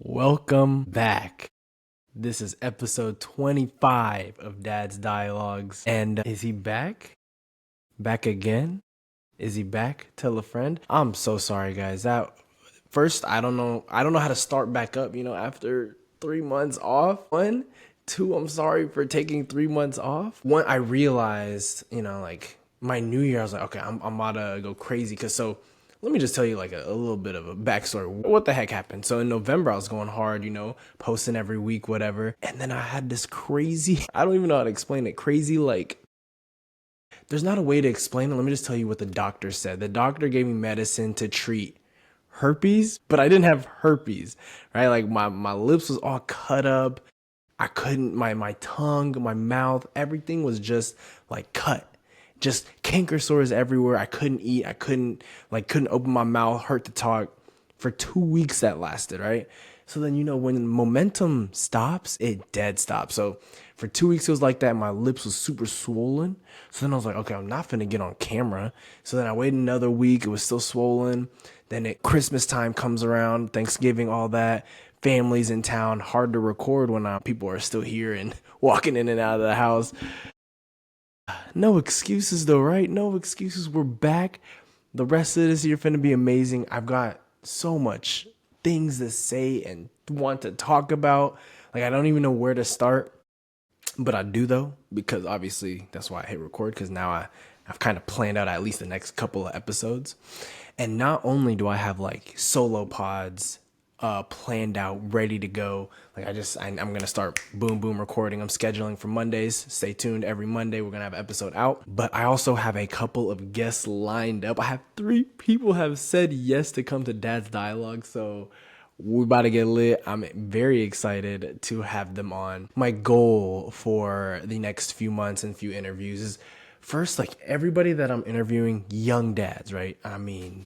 Welcome back. This is episode 25 of Dad's Dialogues. And is he back? Back again? Is he back? Tell a friend. I'm so sorry, guys. That first, I don't know how to start back up, after 3 months off. One, two, I'm sorry for taking 3 months off. One, I realized, like my new year, I was like, okay, I'm about to go crazy. Let me just tell you like a little bit of a backstory. What the heck happened? So in November, I was going hard, posting every week, whatever. And then I had this crazy, I don't even know how to explain it. Crazy, like, there's not a way to explain it. Let me just tell you what the doctor said. The doctor gave me medicine to treat herpes, but I didn't have herpes, right? Like my lips was all cut up. I couldn't, my tongue, my mouth, everything was just like cut. Just canker sores everywhere. I couldn't eat. I couldn't open my mouth, hurt to talk. For 2 weeks that lasted, right? So then, when momentum stops, it dead stops. So for 2 weeks, it was like that. My lips was super swollen. So then I was like, okay, I'm not finna get on camera. So then I waited another week. It was still swollen. Then Christmas time comes around, Thanksgiving, all that. Families in town, hard to record when people are still here and walking in and out of the house. No excuses though, right? No excuses. We're back. The rest of this year finna be amazing. I've got so much things to say and want to talk about. Like I don't even know where to start, but I do though, because obviously that's why I hit record, because now I've kind of planned out at least the next couple of episodes. And not only do I have like solo pods planned out, ready to go. Like I'm gonna start boom recording. I'm scheduling for Mondays. Stay tuned. Every Monday we're gonna have an episode out. But I also have a couple of guests lined up. I have 3 people have said yes to come to Dad's Dialogue. So we're about to get lit. I'm very excited to have them on. My goal for the next few months and few interviews is first, like everybody that I'm interviewing, young dads, right? I mean,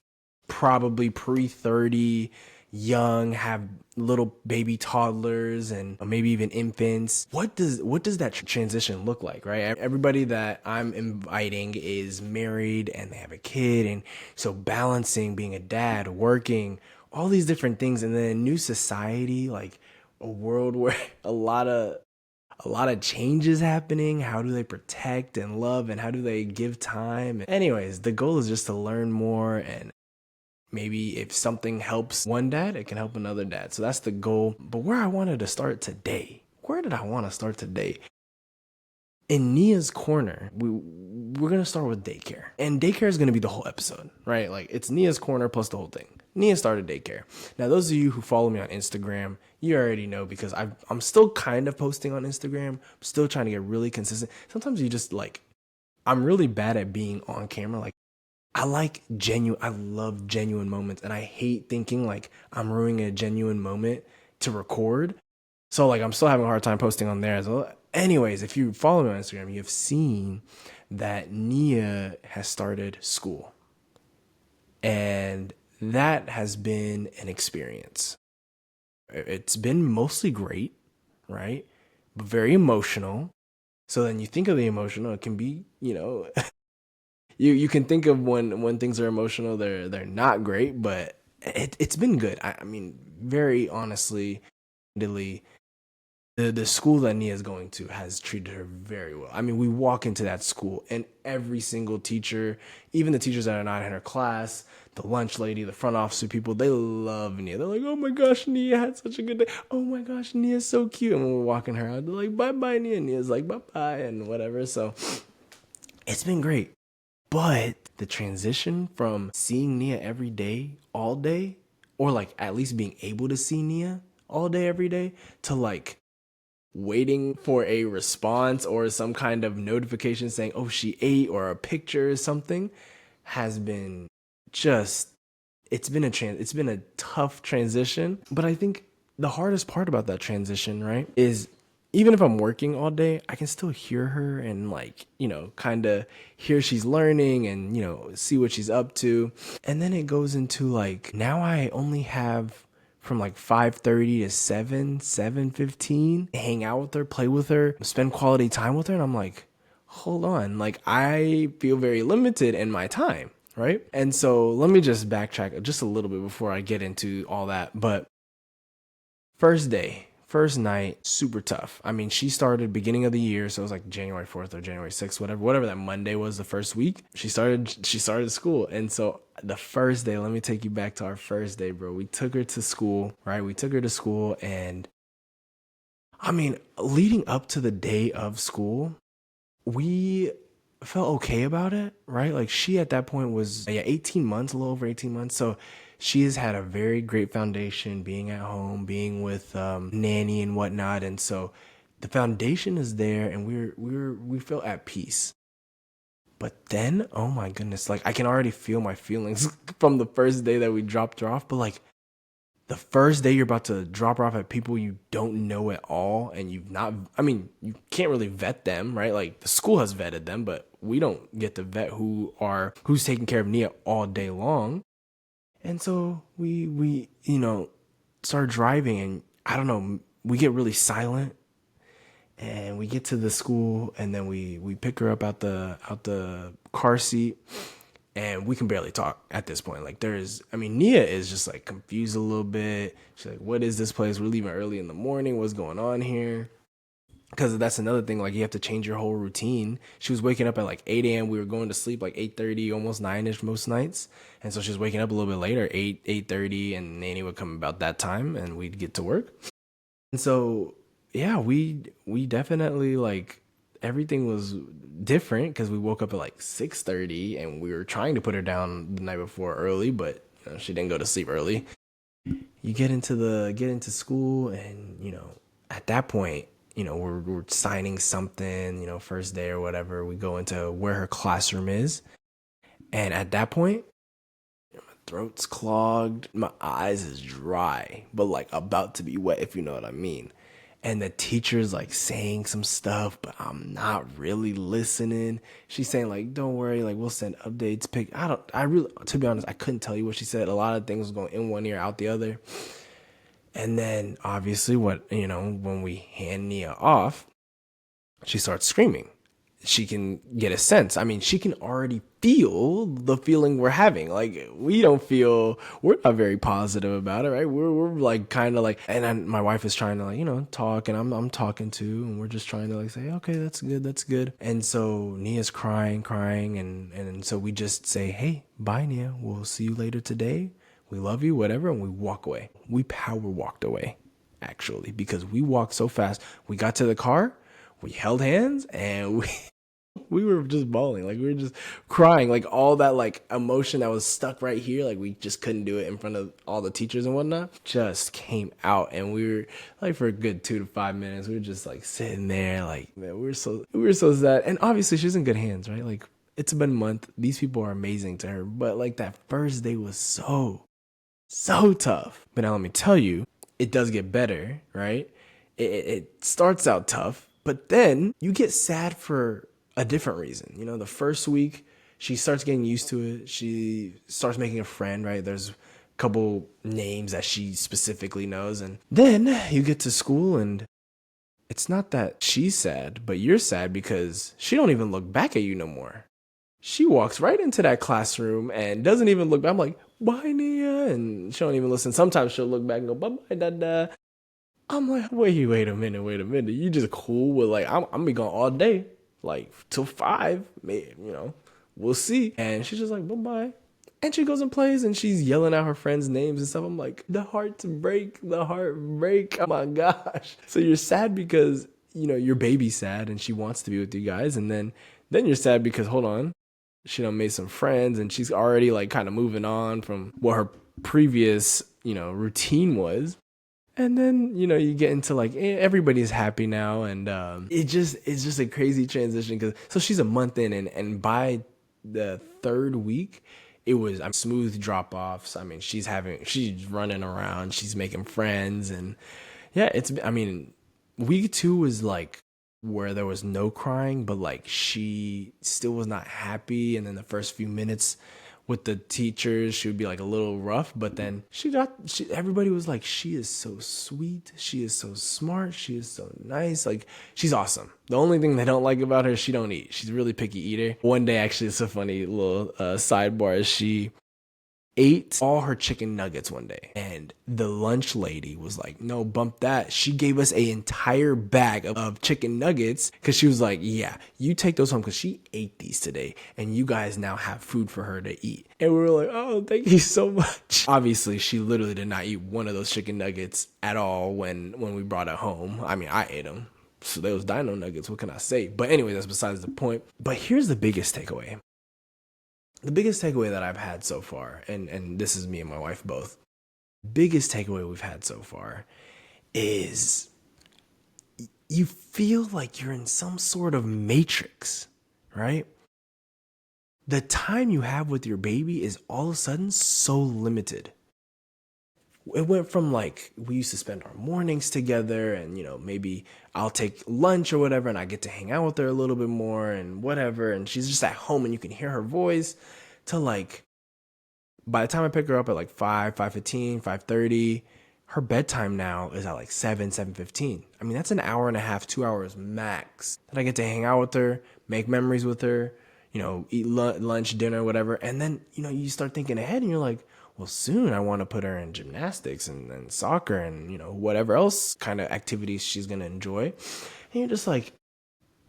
probably pre-30, young, have little baby toddlers and maybe even infants. What does that transition look like, right? Everybody that I'm inviting is married and they have a kid, and so balancing being a dad, working, all these different things, and then a new society, like a world where a lot of changes happening. How do they protect and love, and how do they give time? Anyways, the goal is just to learn more, and maybe if something helps one dad, it can help another dad. So that's the goal. But where I wanted to start today, where did I want to start today? In Nia's corner, we're gonna start with daycare, and daycare is gonna be the whole episode, right? Like it's Nia's corner plus the whole thing. Nia started daycare. Now, those of you who follow me on Instagram, you already know, because I'm still kind of posting on Instagram. I'm still trying to get really consistent. Sometimes you just like, I'm really bad at being on camera. Like I love genuine moments, and I hate thinking like I'm ruining a genuine moment to record. So like I'm still having a hard time posting on there as well. Anyways, if you follow me on Instagram, you've seen that Nia has started school. And that has been an experience. It's been mostly great, right? But very emotional. So then you think of the emotional, it can be, you can think of when things are emotional, they're not great, but it's been good. I mean, very honestly, really, the school that Nia is going to has treated her very well. I mean, we walk into that school and every single teacher, even the teachers that are not in her class, the lunch lady, the front office people, they love Nia. They're like, oh my gosh, Nia had such a good day. Oh my gosh, Nia's so cute. And when we're walking her out, they're like, bye bye, Nia. Nia's like, bye bye, and whatever. So it's been great. But the transition from seeing Nia every day, all day, or like at least being able to see Nia all day, every day, to like waiting for a response or some kind of notification saying, oh, she ate, or a picture or something, has been just, it's been a tough transition. But I think the hardest part about that transition, right, is even if I'm working all day, I can still hear her and like, kind of hear she's learning and, see what she's up to. And then it goes into like, now I only have from like 5:30 to 7:15, hang out with her, play with her, spend quality time with her. And I'm like, hold on, like I feel very limited in my time, right? And so let me just backtrack just a little bit before I get into all that. But First day, first night, super tough. I mean, she started beginning of the year, so it was like January 4th or January 6th, whatever that Monday was the first week. She started school. And so the first day, let me take you back to our first day, bro. We took her to school, right? We took her to school, and I mean, leading up to the day of school, we felt okay about it, right? Like she at that point was 18 months, a little over 18 months. So she has had a very great foundation being at home, being with nanny and whatnot. And so the foundation is there and we feel at peace. But then, oh my goodness, like I can already feel my feelings from the first day that we dropped her off. But like the first day you're about to drop her off at people you don't know at all and you've not, I mean, you can't really vet them, right? Like the school has vetted them, but we don't get to vet who's taking care of Nia all day long. And so we start driving, and I don't know, we get really silent, and we get to the school, and then we pick her up out the car seat, and we can barely talk at this point. Like Nia is just like confused a little bit. She's like, what is this place? We're leaving early in the morning. What's going on here? Because that's another thing. Like you have to change your whole routine. She was waking up at like 8 a.m. We were going to sleep like 8:30, almost 9ish most nights. And so she was waking up a little bit later, 8:30, and Nanny would come about that time and we'd get to work. And so, yeah, we definitely like everything was different because we woke up at like 6:30 and we were trying to put her down the night before early, but she didn't go to sleep early. You get into school, and at that point, we're signing something, first day or whatever. We go into where her classroom is, and at that point, throat's clogged, my eyes is dry, but like about to be wet, if you know what I mean. And the teacher's like saying some stuff, but I'm not really listening. She's saying like, "Don't worry, like we'll send updates." I really, to be honest, I couldn't tell you what she said. A lot of things was going in one ear, out the other. And then obviously, when we hand Nia off, she starts screaming. She can get a sense. I mean, she can already feel the feeling we're having. Like we're not very positive about it, right? We're like kind of like, and then my wife is trying to like, talk, and I'm talking too, and we're just trying to like say, okay, that's good. And so Nia's crying, and so we just say, hey, bye, Nia. We'll see you later today. We love you, whatever, and we walk away. We power walked away, actually, because we walked so fast. We got to the car, we held hands, and we were just bawling. Like we were just crying. Like all that like emotion that was stuck right here, like we just couldn't do it in front of all the teachers and whatnot, just came out. And we were like, for a good 2 to 5 minutes, we were just like sitting there, like, man, we were so sad. And obviously she's in good hands, right? Like it's been a month. These people are amazing to her. But like that first day was so tough. But now let me tell you, it does get better, right? It starts out tough, but then you get sad for a different reason. The first week, she starts getting used to it. She starts making a friend, right? There's a couple names that she specifically knows. And then you get to school, and it's not that she's sad, but you're sad because she don't even look back at you no more. She walks right into that classroom and doesn't even look back. I'm like, bye, Nia. And she don't even listen. Sometimes she'll look back and go, bye-bye, dada. I'm like, wait a minute. You just cool with like, I'm gonna be gone all day, like till 5, maybe, we'll see. And she's just like, bye-bye. And she goes and plays, and she's yelling out her friends' names and stuff. I'm like, the heart break. Oh my gosh. So you're sad because, your baby's sad and she wants to be with you guys. And then you're sad because, hold on, she done made some friends and she's already like kind of moving on from what her previous, routine was. And then, you get into like, everybody's happy now. And it's just a crazy transition. So she's a month in, and by the third week, it was smooth drop offs. I mean, she's running around, she's making friends. And yeah, week 2 was like where there was no crying, but like she still was not happy. And then the first few minutes with the teachers, she would be like a little rough, but then everybody was like, she is so sweet, she is so smart, she is so nice, like she's awesome. The only thing they don't like about her, she don't eat. She's a really picky eater. One day, actually, it's a funny little sidebar. ate all her chicken nuggets one day. And the lunch lady was like, no, bump that. She gave us an entire bag of chicken nuggets because she was like, yeah, you take those home because she ate these today and you guys now have food for her to eat. And we were like, oh, thank you so much. Obviously, she literally did not eat one of those chicken nuggets at all when we brought it home. I mean, I ate them. So those dino nuggets, what can I say? But anyway, that's besides the point. But here's the biggest takeaway. The biggest takeaway that I've had so far, and this is me and my wife both, biggest takeaway we've had so far is you feel like you're in some sort of matrix, right? The time you have with your baby is all of a sudden so limited. It went from like, we used to spend our mornings together and, maybe I'll take lunch or whatever and I get to hang out with her a little bit more and whatever. And she's just at home and you can hear her voice, to like, by the time I pick her up at like 5, 5:15, 5:30, her bedtime now is at like 7, 7:15. I mean, that's an hour and a half, 2 hours max that I get to hang out with her, make memories with her, eat lunch, dinner, whatever. And then, you start thinking ahead and you're like, well, soon I want to put her in gymnastics and soccer and, whatever else kind of activities she's going to enjoy. And you're just like,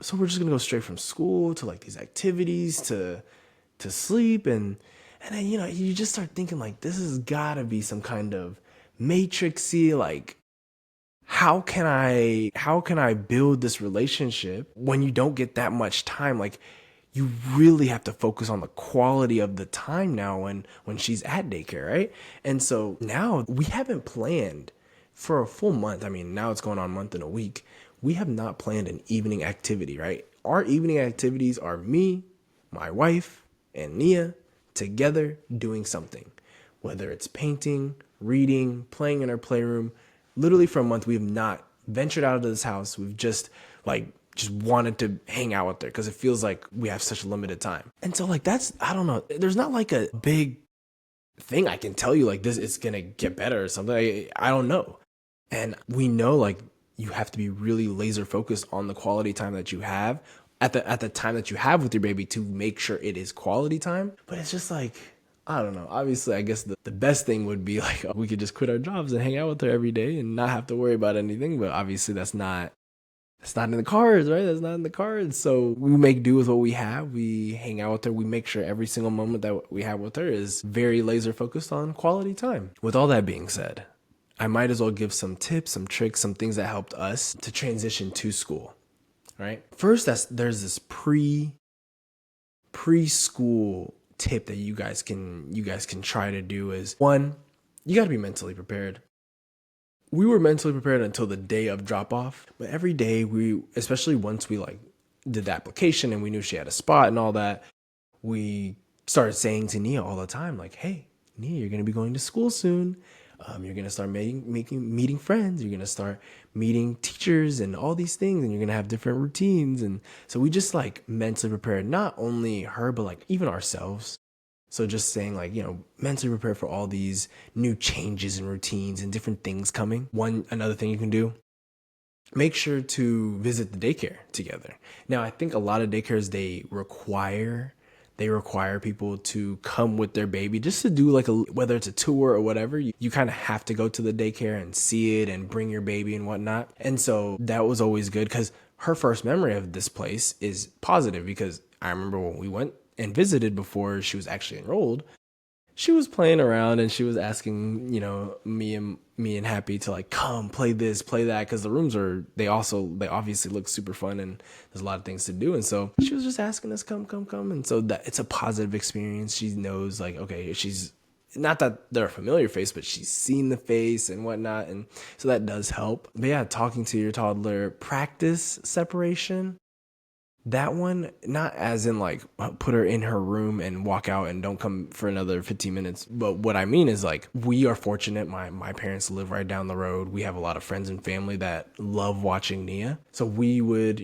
so we're just going to go straight from school to like these activities to sleep. And then, you just start thinking like, this has got to be some kind of matrixy, like, how can I build this relationship when you don't get that much time? Like, you really have to focus on the quality of the time now when she's at daycare, right? And so now we haven't planned for a full month. I mean, now it's going on a month and a week. We have not planned an evening activity, right? Our evening activities are me, my wife, and Nia together doing something, whether it's painting, reading, playing in our playroom. Literally for a month, we have not ventured out of this house. We've just wanted to hang out with her because it feels like we have such limited time. And so like, I don't know. There's not like a big thing I can tell you like this, it's going to get better or something. I don't know. And we know like you have to be really laser focused on the quality time that you have at the time that you have with your baby to make sure it is quality time. But it's just like, I don't know. Obviously, I guess the best thing would be like, we could just quit our jobs and hang out with her every day and not have to worry about anything. But obviously that's not in the cards, right? That's not in the cards. So we make do with what we have. We hang out with her. We make sure every single moment that we have with her is very laser focused on quality time. With all that being said, I might as well give some tips, some tricks, some things that helped us to transition to school, right? First, there's this preschool tip that you guys can try to do is, one, you got to be mentally prepared. We were mentally prepared until the day of drop off, but every day especially once we like did the application and we knew she had a spot and all that, we started saying to Nia all the time, like, hey, Nia, you're going to be going to school soon. You're going to start meeting friends. You're going to start meeting teachers and all these things, and you're going to have different routines. And so we just like mentally prepared, not only her, but like even ourselves. So just saying like, mentally prepare for all these new changes and routines and different things coming. Another thing you can do, make sure to visit the daycare together. Now, I think a lot of daycares, they require people to come with their baby just to do like whether it's a tour or whatever, you kind of have to go to the daycare and see it and bring your baby and whatnot. And so that was always good because her first memory of this place is positive, because I remember when we went and visited before she was actually enrolled, she was playing around and she was asking, me and Happy to like, come play this, play that. Cause the rooms they obviously look super fun and there's a lot of things to do. And so she was just asking us, come. And so that it's a positive experience. She knows like, okay, she's not that they're a familiar face, but she's seen the face and whatnot. And so that does help. But yeah, talking to your toddler, practice separation. That one, not as in like put her in her room and walk out and don't come for another 15 minutes. But what I mean is like, we are fortunate. My parents live right down the road. We have a lot of friends and family that love watching Nia. So we would,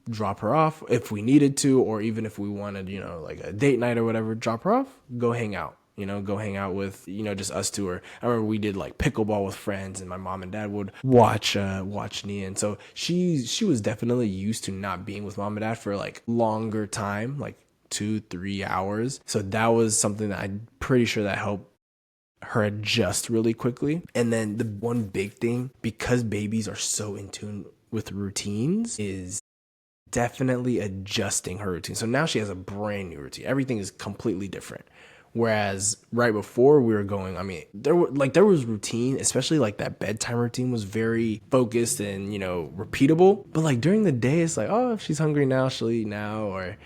drop her off if we needed to, or even if we wanted, like a date night or whatever, drop her off, go hang out. Go hang out with, just us two. Or I remember we did like pickleball with friends and my mom and dad would watch Nia. And so she was definitely used to not being with mom and dad for like longer time, like 2-3 hours. So that was something that I'm pretty sure that helped her adjust really quickly. And then the one big thing, because babies are so in tune with routines, is definitely adjusting her routine. So now she has a brand new routine. Everything is completely different. Whereas right before we were going, I mean, there was routine, especially like that bedtime routine was very focused and, repeatable. But like during the day, it's like, oh, if she's hungry now, she'll eat now. Or,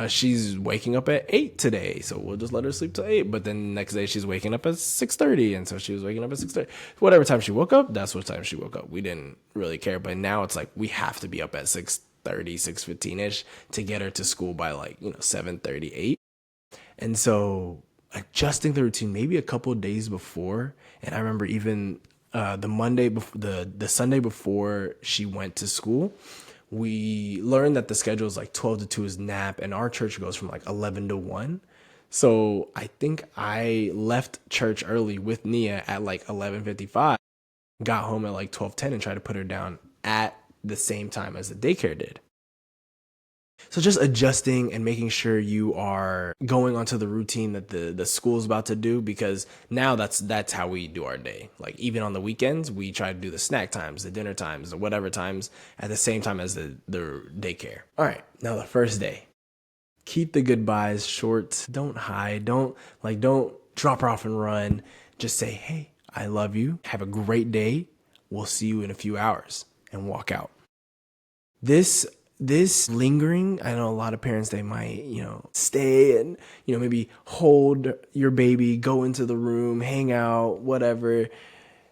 she's waking up at 8 today, so we'll just let her sleep till 8. But then the next day she's waking up at 6:30. And so she was waking up at 6:30. Whatever time she woke up, that's what time she woke up. We didn't really care. But now it's like we have to be up at 6:30, 6:15-ish to get her to school by 7:30, 8. And so adjusting the routine maybe a couple of days before. And I remember even the Monday before, the Sunday before she went to school, we learned that the schedule is like 12 to 2 is nap, and our church goes from like 11 to 1. So I think I left church early with Nia at like 11:55, got home at like 12:10 and tried to put her down at the same time as the daycare did. So just adjusting and making sure you are going onto the routine that the school is about to do, because now that's how we do our day. Like even on the weekends, we try to do the snack times, the dinner times, or whatever times at the same time as the daycare. All right, now the first day. Keep the goodbyes short. Don't hide. Don't drop her off and run. Just say, "Hey, I love you. Have a great day. We'll see you in a few hours," and walk out. This lingering, I know a lot of parents, they might, stay and, maybe hold your baby, go into the room, hang out, whatever.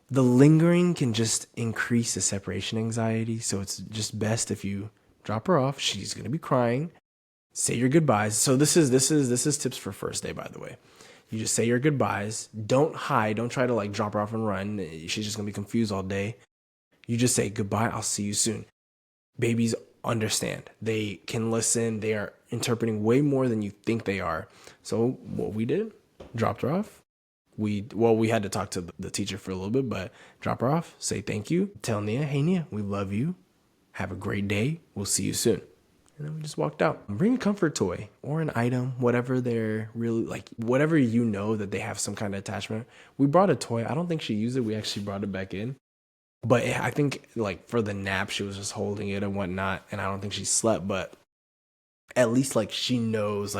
The lingering can just increase the separation anxiety. So it's just best if you drop her off. She's going to be crying. Say your goodbyes. So this is tips for first day, by the way. You just say your goodbyes. Don't hide. Don't try to drop her off and run. She's just going to be confused all day. You just say goodbye. I'll see you soon. Babies understand. They can listen. They are interpreting way more than you think they are. So what we did, dropped her off. We had to talk to the teacher for a little bit, but drop her off, say thank you, tell Nia, hey Nia, we love you. Have a great day. We'll see you soon. And then we just walked out. Bring a comfort toy or an item, whatever they're really whatever that they have some kind of attachment. We brought a toy. I don't think she used it. We actually brought it back in. But I think for the nap, she was just holding it and whatnot. And I don't think she slept, but at least she knows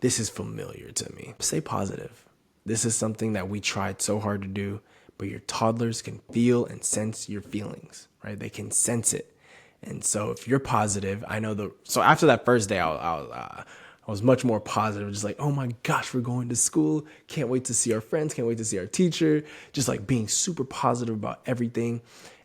this is familiar to me. Stay positive. This is something that we tried so hard to do, but your toddlers can feel and sense your feelings, right? They can sense it. And so if you're positive, so after that first day, I was much more positive, just oh my gosh, we're going to school. Can't wait to see our friends. Can't wait to see our teacher. Just being super positive about everything.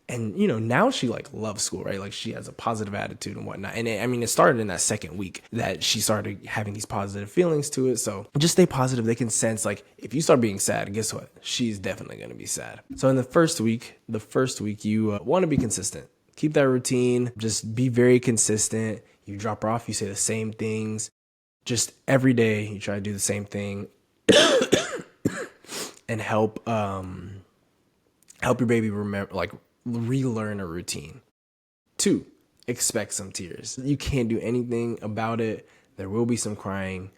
And, now she loves school, right? She has a positive attitude and whatnot. And it started in that second week that she started having these positive feelings to it. So just stay positive. They can sense if you start being sad, guess what? She's definitely going to be sad. So in the first week, you want to be consistent. Keep that routine. Just be very consistent. You drop her off. You say the same things. Just every day you try to do the same thing and help your baby remember, relearn a routine. 2, expect some tears. You can't do anything about it. There will be some crying.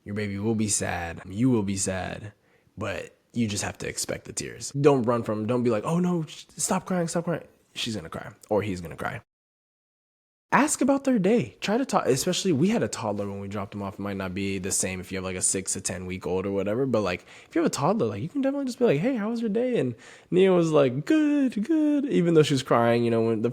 Your baby will be sad. You will be sad, but you just have to expect the tears. Don't run from them. Don't be oh no, stop crying, stop crying. She's going to cry or he's going to cry. Ask about their day. Try to talk, especially we had a toddler when we dropped them off. It might not be the same if you have a 6 to 10 week old or whatever, but if you have a toddler, you can definitely just be hey, how was your day? And Nia was good, even though she was crying, when the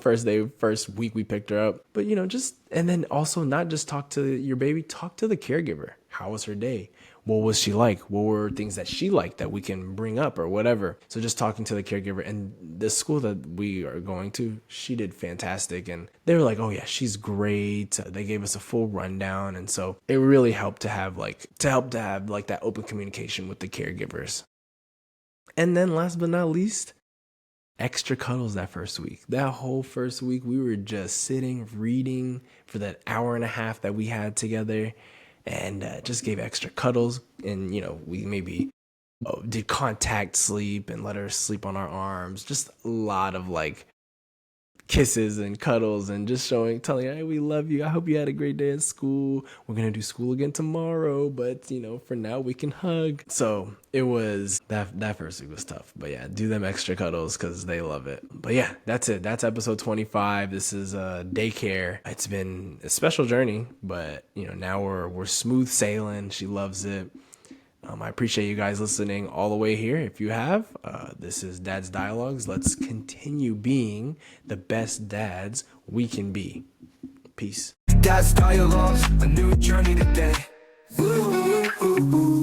first week we picked her up. But, and then also not just talk to your baby, talk to the caregiver. How was her day? What was she like? What were things that she liked that we can bring up or whatever? So just talking to the caregiver. And the school that we are going to, she did fantastic. And they were oh yeah, she's great. They gave us a full rundown. And so it really helped to have that open communication with the caregivers. And then last but not least, extra cuddles that first week. That whole first week, we were just sitting, reading for that hour and a half that we had together. And just gave extra cuddles. And, we maybe did contact sleep and let her sleep on our arms. Just a lot of kisses and cuddles and just telling her, hey, we love you. I hope you had a great day at school. We're going to do school again tomorrow, but for now we can hug. So it was that first week was tough, but yeah, do them extra cuddles because they love it. But yeah, that's it. That's episode 25. This is Daycare. It's been a special journey, but now we're smooth sailing. She loves it. I appreciate you guys listening all the way here. If you have, this is Dad's Dialogues. Let's continue being the best dads we can be. Peace. Dad's Dialogues, a new journey today. Ooh, ooh, ooh.